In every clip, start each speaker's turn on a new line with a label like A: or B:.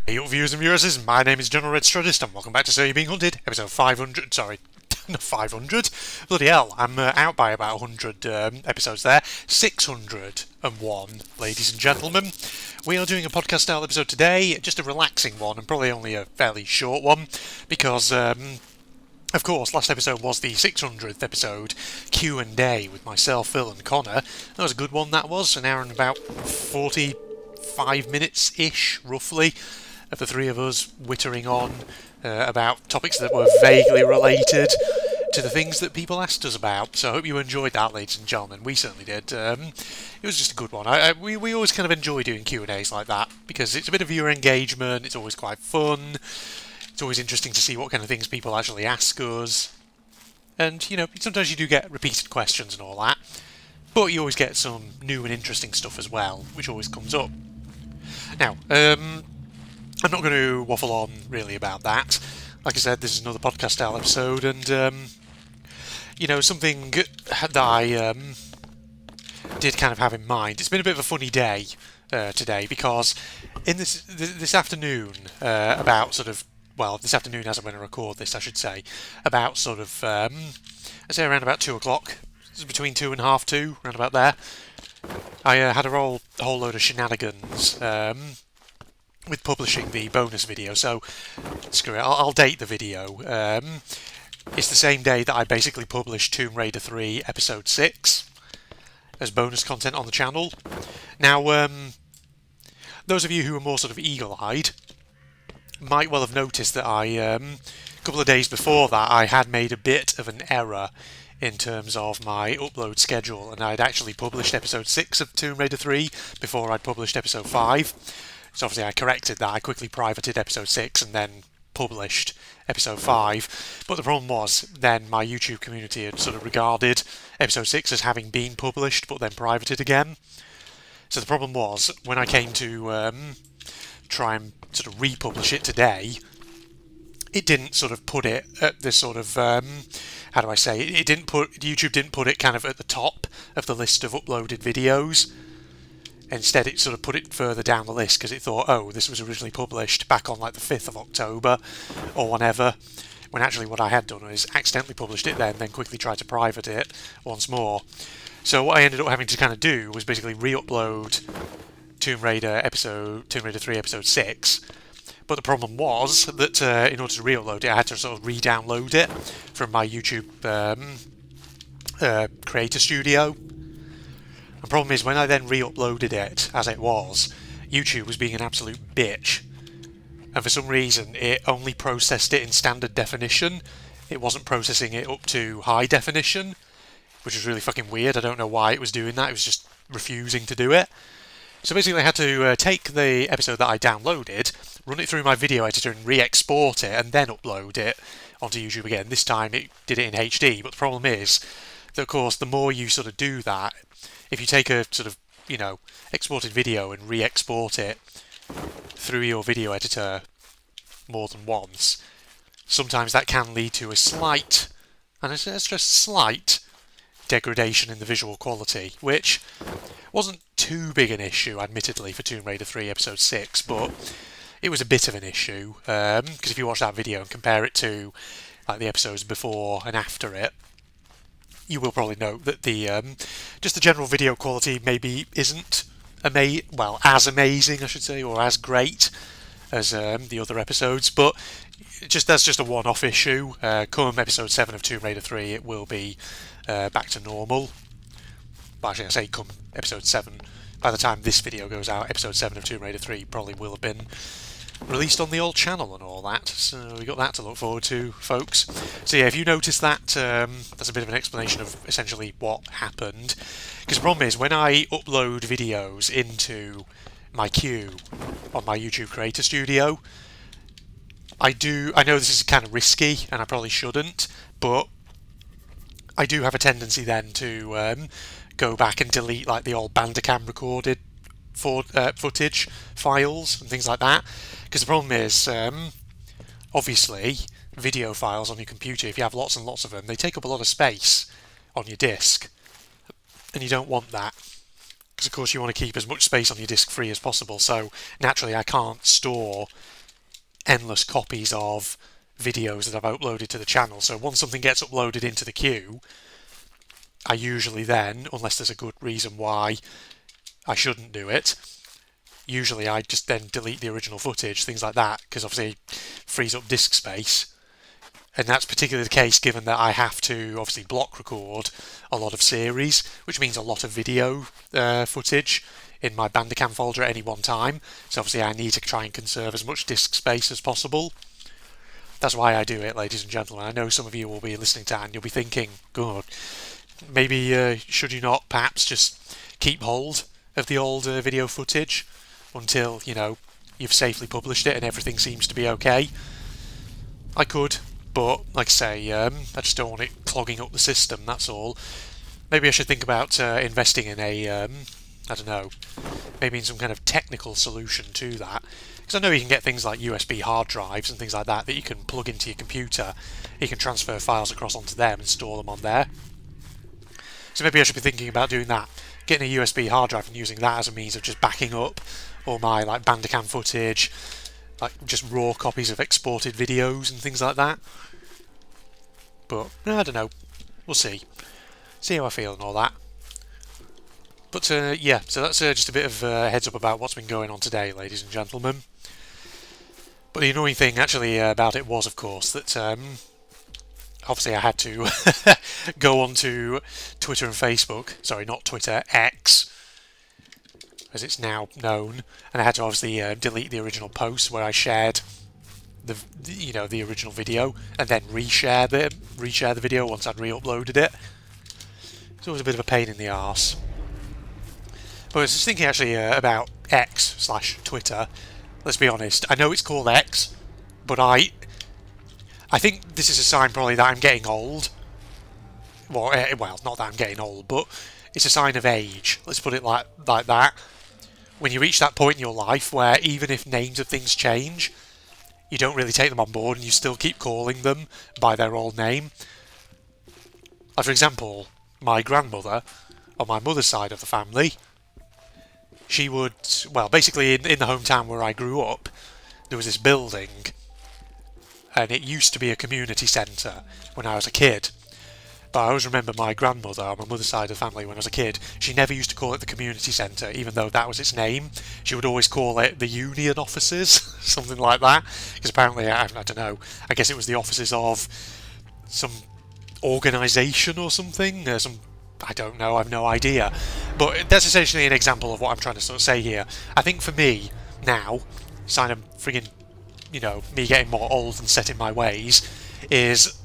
A: Hey up viewers and viewers, my name is General Red Strategist and welcome back to So You're Being Hunted, episode 500, sorry, not 500, bloody hell, I'm out by about 100 episodes there, 601, ladies and gentlemen. We are doing a podcast style episode today, just a relaxing one and probably only a fairly short one, because of course, last episode was the 600th episode Q&A with myself, Phil and Connor. That was a good one, that was, an hour and about 45 minutes-ish, roughly, of the three of us wittering on about topics that were vaguely related to the things that people asked us about. So I hope you enjoyed that, ladies and gentlemen. We certainly did. It was just a good one. We always kind of enjoy doing Q&As like that because it's a bit of viewer engagement. It's always quite fun. It's always interesting to see what kind of things people actually ask us. And, you know, sometimes you do get repeated questions and all that. But you always get some new and interesting stuff as well, which always comes up. Now, I'm not going to waffle on really about that. Like I said, this is another podcast style episode, and you know, something that I did kind of have in mind. It's been a bit of a funny day today because in this afternoon, about sort of this afternoon as I'm going to record this, I should say, about sort of I'd say around about 2 o'clock, between 2 and 2:30, around about there. I had a whole load of shenanigans. With publishing the bonus video, so screw it, I'll date the video. It's the same day that I basically published Tomb Raider 3 Episode 6 as bonus content on the channel. Now, those of you who are more sort of eagle-eyed might well have noticed that a couple of days before that I had made a bit of an error in terms of my upload schedule, and I'd actually published Episode 6 of Tomb Raider 3 before I'd published Episode 5. So obviously I corrected that. I quickly privated Episode 6 and then published Episode 5. But the problem was then my YouTube community had sort of regarded Episode 6 as having been published but then privated again. So the problem was when I came to try and sort of republish it today, it didn't sort of put it at this sort of how do I say it? YouTube didn't put it kind of at the top of the list of uploaded videos. Instead, it sort of put it further down the list because it thought, oh, this was originally published back on like the 5th of October or whenever, when actually what I had done was accidentally published it then quickly tried to private it once more. So what I ended up having to kind of do was basically re-upload Tomb Raider 3 Episode 6. But the problem was that in order to re-upload it, I had to sort of re-download it from my YouTube Creator Studio. The problem is, when I then re-uploaded it as it was, YouTube was being an absolute bitch. And for some reason, it only processed it in standard definition. It wasn't processing it up to high definition, which was really fucking weird. I don't know why it was doing that. It was just refusing to do it. So basically, I had to take the episode that I downloaded, run it through my video editor and re-export it, and then upload it onto YouTube again. This time, it did it in HD. But the problem is that, of course, the more you sort of do that, if you take a sort of, you know, exported video and re-export it through your video editor more than once, sometimes that can lead to a slight, and it's just slight, degradation in the visual quality, which wasn't too big an issue, admittedly, for Tomb Raider 3 Episode 6, but it was a bit of an issue, because if you watch that video and compare it to like the episodes before and after it, you will probably note that the just the general video quality maybe isn't as amazing, I should say, or as great as the other episodes. But that's just a one-off issue. Come Episode 7 of Tomb Raider 3, it will be back to normal. Well, actually, I say come Episode 7. By the time this video goes out, Episode 7 of Tomb Raider 3 probably will have been released on the old channel and all that, so we got that to look forward to, folks. So yeah, if you notice that, that's a bit of an explanation of essentially what happened. Because the problem is, when I upload videos into my queue on my YouTube Creator Studio, I know this is kind of risky, and I probably shouldn't, but I do have a tendency then to go back and delete like the old Bandicam recorded footage files and things like that, because the problem is obviously video files on your computer, if you have lots and lots of them, they take up a lot of space on your disk, and you don't want that, because of course you want to keep as much space on your disk free as possible. So naturally I can't store endless copies of videos that I've uploaded to the channel. So once something gets uploaded into the queue, I usually then, unless there's a good reason why I shouldn't do it, usually I just then delete the original footage, things like that, because obviously it frees up disk space. And that's particularly the case given that I have to obviously block record a lot of series, which means a lot of video footage in my Bandicam folder at any one time. So obviously I need to try and conserve as much disk space as possible. That's why I do it, ladies and gentlemen. I know some of you will be listening to that and you'll be thinking, God, maybe should you not perhaps just keep hold of the old video footage until, you know, you've safely published it and everything seems to be okay? I could, but like I say, I just don't want it clogging up the system, that's all. Maybe I should think about investing in a, I don't know, maybe in some kind of technical solution to that. Because I know you can get things like USB hard drives and things like that that you can plug into your computer. You can transfer files across onto them and store them on there. So maybe I should be thinking about doing that. Getting a USB hard drive and using that as a means of just backing up all my like Bandicam footage, like just raw copies of exported videos and things like that. But I don't know. We'll see. See how I feel and all that. But yeah, so that's just a bit of heads up about what's been going on today, ladies and gentlemen. But the annoying thing actually about it was, of course, that obviously I had to go onto Twitter and Facebook. Sorry, not Twitter, X, as it's now known. And I had to obviously delete the original post where I shared the original video, and then reshare the video once I'd re-uploaded it. So it was a bit of a pain in the arse. But I was just thinking actually about X/Twitter. Let's be honest. I know it's called X, but I think this is a sign probably that I'm getting old. Well, not that I'm getting old, but it's a sign of age. Let's put it like that. When you reach that point in your life where even if names of things change, you don't really take them on board and you still keep calling them by their old name. Like, for example, my grandmother, on my mother's side of the family, she would, well, basically in the hometown where I grew up, there was this building, and it used to be a community centre when I was a kid. But I always remember my grandmother, on my mother's side of the family when I was a kid, she never used to call it the community centre, even though that was its name. She would always call it the union offices, something like that. Because apparently, I don't know, I guess it was the offices of some organisation or something, I don't know, I've no idea. But that's essentially an example of what I'm trying to sort of say here. I think for me, now, sign of friggin', me getting more old and set in my ways, is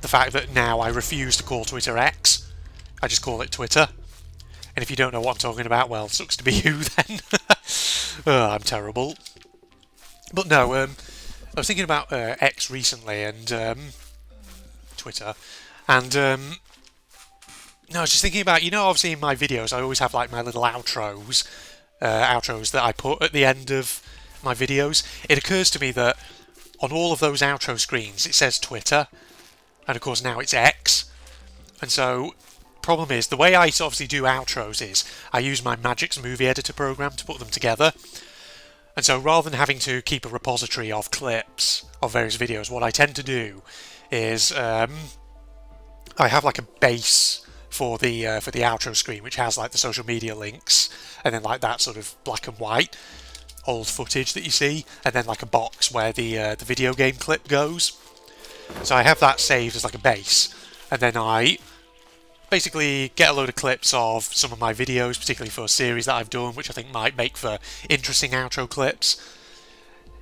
A: the fact that now I refuse to call Twitter X. I just call it Twitter. And if you don't know what I'm talking about, well, sucks to be you then. Oh, I'm terrible. But no, I was thinking about X recently and Twitter, and no, I was just thinking about, obviously in my videos I always have like my little outros that I put at the end of my videos. It occurs to me that on all of those outro screens it says Twitter, and of course now it's X. And so, problem is, the way I obviously do outros is I use my Magix movie editor program to put them together. And so rather than having to keep a repository of clips of various videos, what I tend to do is I have like a base for the outro screen, which has like the social media links, and then like that sort of black and white old footage that you see, and then like a box where the video game clip goes. So I have that saved as like a base, and then I basically get a load of clips of some of my videos, particularly for a series that I've done, which I think might make for interesting outro clips.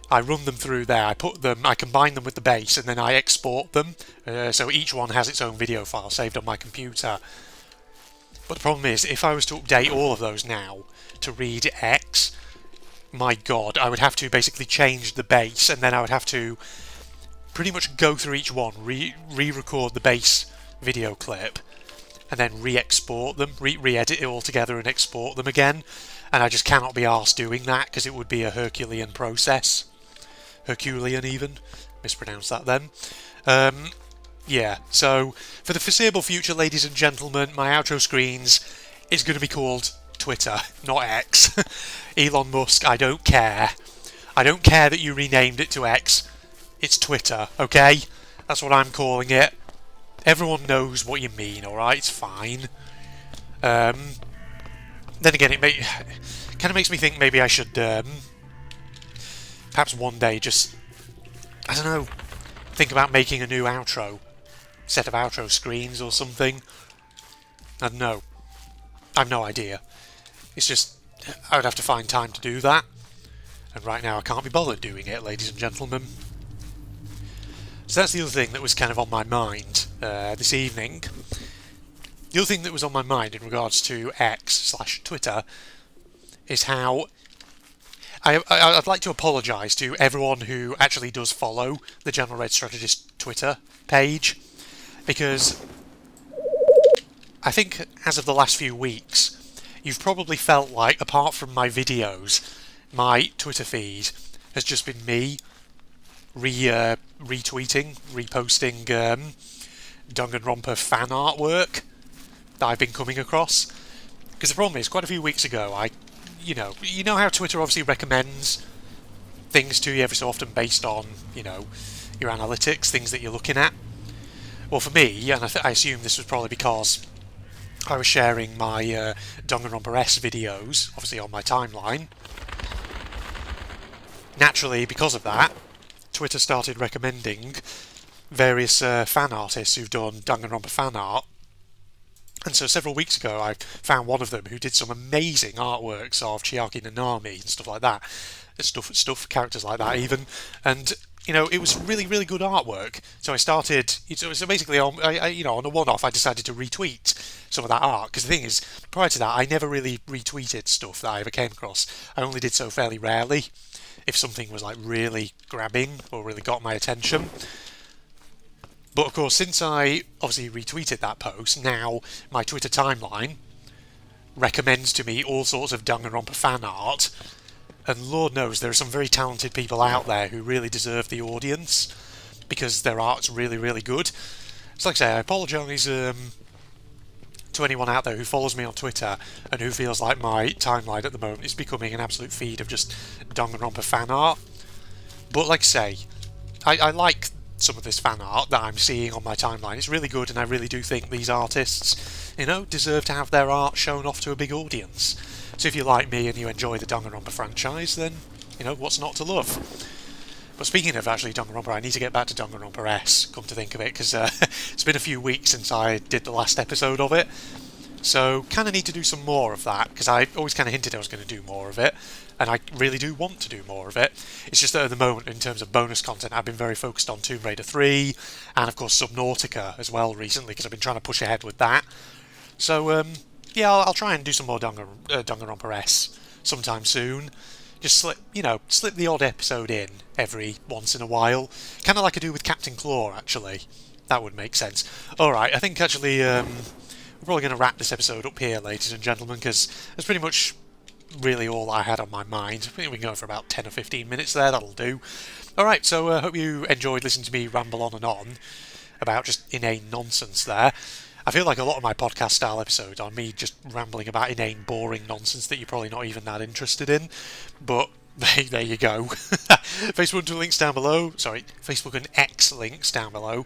A: I run them through there, I combine them with the base, and then I export them, so each one has its own video file saved on my computer. But the problem is, if I was to update all of those now to read X, my god, I would have to basically change the base, and then I would have to pretty much go through each one, re-record the base video clip, and then re-export them, re-edit it all together and export them again. And I just cannot be arsed doing that, because it would be a Herculean process. Herculean even. Mispronounced that then. Yeah, so for the foreseeable future, ladies and gentlemen, my outro screens is going to be called Twitter, not X. Elon Musk, I don't care. I don't care that you renamed it to X. It's Twitter, okay? That's what I'm calling it. Everyone knows what you mean, alright? It's fine. Then again, it kind of makes me think maybe I should perhaps one day just, I don't know, think about making a new outro. Set of outro screens or something. I don't know. I have no idea. It's just, I would have to find time to do that. And right now I can't be bothered doing it, ladies and gentlemen. So that's the other thing that was kind of on my mind this evening. The other thing that was on my mind in regards to X/Twitter is how I'd like to apologise to everyone who actually does follow the General Red Strategist Twitter page, because I think as of the last few weeks, you've probably felt like, apart from my videos, my Twitter feed has just been me retweeting, reposting Danganronpa fan artwork that I've been coming across. Because the problem is, quite a few weeks ago, you know how Twitter obviously recommends things to you every so often based on, your analytics, things that you're looking at. Well, for me, and I assume this was probably because I was sharing my Danganronpa S videos, obviously on my timeline. Naturally, because of that, Twitter started recommending various fan artists who've done Danganronpa fan art. And so several weeks ago I found one of them who did some amazing artworks of Chiaki Nanami and stuff like that. Stuff, characters like that even. And, it was really, really good artwork. So I started, so basically, on a one-off, I decided to retweet some of that art. Because the thing is, prior to that, I never really retweeted stuff that I ever came across. I only did so fairly rarely, if something was like really grabbing or really got my attention. But of course, since I obviously retweeted that post, now my Twitter timeline recommends to me all sorts of Danganronpa fan art. And Lord knows there are some very talented people out there who really deserve the audience, because their art's really, really good. So like I say, I apologise to anyone out there who follows me on Twitter and who feels like my timeline at the moment is becoming an absolute feed of just Danganronpa fan art. But like I say, I like some of this fan art that I'm seeing on my timeline. It's really good, and I really do think these artists, deserve to have their art shown off to a big audience. So if you're like me and you enjoy the Danganronpa franchise, then, what's not to love? But speaking of actually Danganronpa, I need to get back to Danganronpa S, come to think of it, because it's been a few weeks since I did the last episode of it. So kind of need to do some more of that, because I always kind of hinted I was going to do more of it, and I really do want to do more of it. It's just that at the moment, in terms of bonus content, I've been very focused on Tomb Raider 3, and of course Subnautica as well recently, because I've been trying to push ahead with that. So, yeah, I'll try and do some more Danganronpa S sometime soon. Just slip the odd episode in every once in a while. Kind of like I do with Captain Claw, actually. That would make sense. Alright, I think actually we're probably going to wrap this episode up here, ladies and gentlemen, because that's pretty much really all I had on my mind. I think we can go for about 10 or 15 minutes there, that'll do. Alright, so I hope you enjoyed listening to me ramble on and on about just inane nonsense there. I feel like a lot of my podcast style episodes are me just rambling about inane, boring nonsense that you're probably not even that interested in. But there you go. Facebook and Twitter links down below. Sorry, Facebook and X links down below.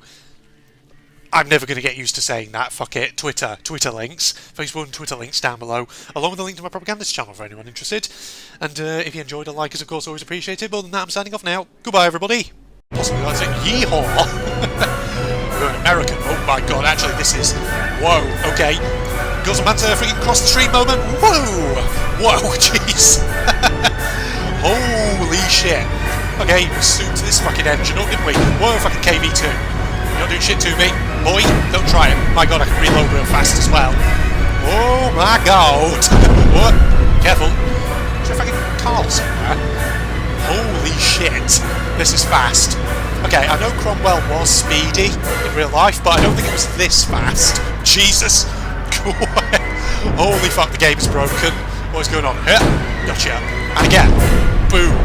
A: I'm never going to get used to saying that. Fuck it. Twitter links. Facebook and Twitter links down below, along with a link to my propagandist channel for anyone interested. And if you enjoyed, a like is of course always appreciated. But other than that, I'm signing off now. Goodbye, everybody. Possibly I'd say yeehaw. We're going American. Oh my god, actually this is... Whoa, okay. Got some banter, freaking cross the street moment. Whoa, jeez. Holy shit. Okay, we souped this fucking engine up, didn't we? Whoa, fucking KV2. You're not doing shit to me. Boy, don't try it. My god, I can reload real fast as well. Oh my god. What? Careful. Is there a fucking car somewhere? Holy shit. This is fast. Okay, I know Cromwell was speedy in real life, but I don't think it was this fast. Jesus. Holy fuck, the game is broken. What's going on? Gotcha. And again. Boom.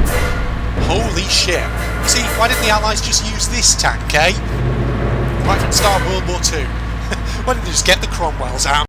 A: Holy shit. See, why didn't the Allies just use this tank, eh? Right from the start of World War II. Why didn't they just get the Cromwells out?